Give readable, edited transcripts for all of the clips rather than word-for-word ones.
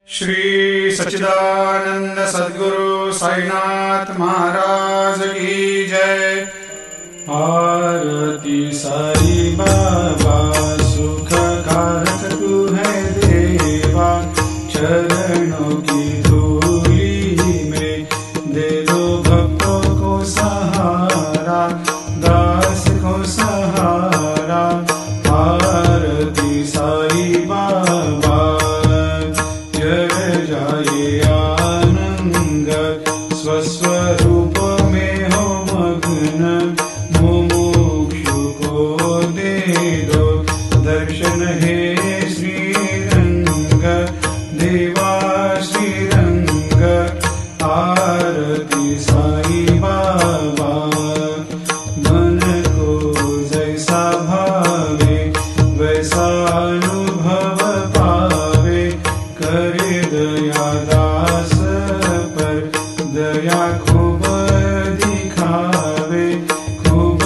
श्री सच्चिदानंद सद्गुरु साईनाथ महाराज की जय। आरती साई बाबा सुख कारक तू है देवा, चरणों की धूली में दे दो भक्तों को सहारा, दास को सहारा। आरती साई बाबा जय जाए आनंद, स्वस्वरूप में हो मग्न, मुमुक्षु को दे दो दर्शन हे श्रीरंग, देवा श्रीरंग। आरती साई बाबा मन को जैसा भावे वैसा अनुभव पावे, करे दया दास पर दया खूब दिखावे, खूब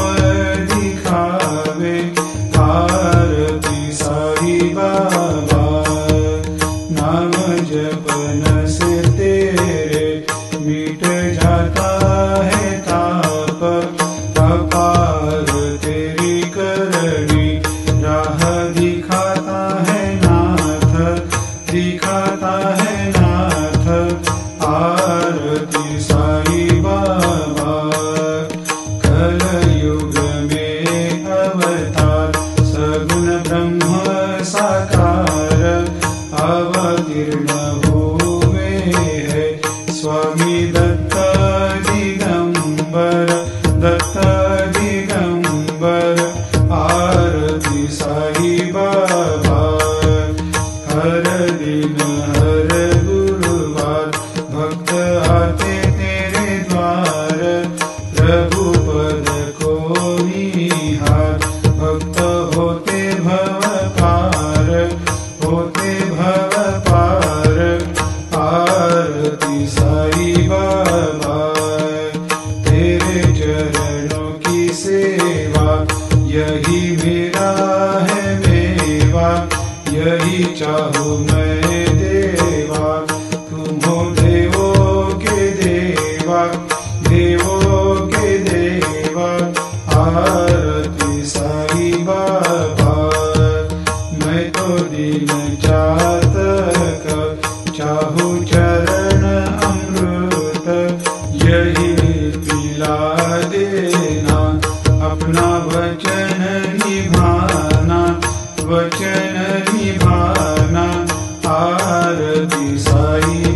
दिखावे। आरती साई बाबा नाम जपन से तेरे मिट जाता है ताप, अपार तेरी करनी राह दिखाता है नाथ, दिखाता है नाथ। आरती साई बाबा कलयुग में अवतार, सगुण ब्रह्म साकार अवतीर्ण हुए है स्वामी दत्त दिगंबर, दत्त दिगंबर। आरती साई बाबा हर दिन हर गुरुवार भक्त आते तेरे द्वार, प्रभु पद को निहार, भक्त होते भव पार, होते भव पार। आरती साई बाबा तेरे चरणों की सेवा, यही मेरा है मेवा, यही चाहूँ मैं देवा। तुम हो देवों के देवा, देवों के देवा। आरती साई बाबा मैं तो दिन चातक, चाहूँ चरण अमृत, यही पिला देना, अपना वचन निभाना, वचन निभाना। आरती साई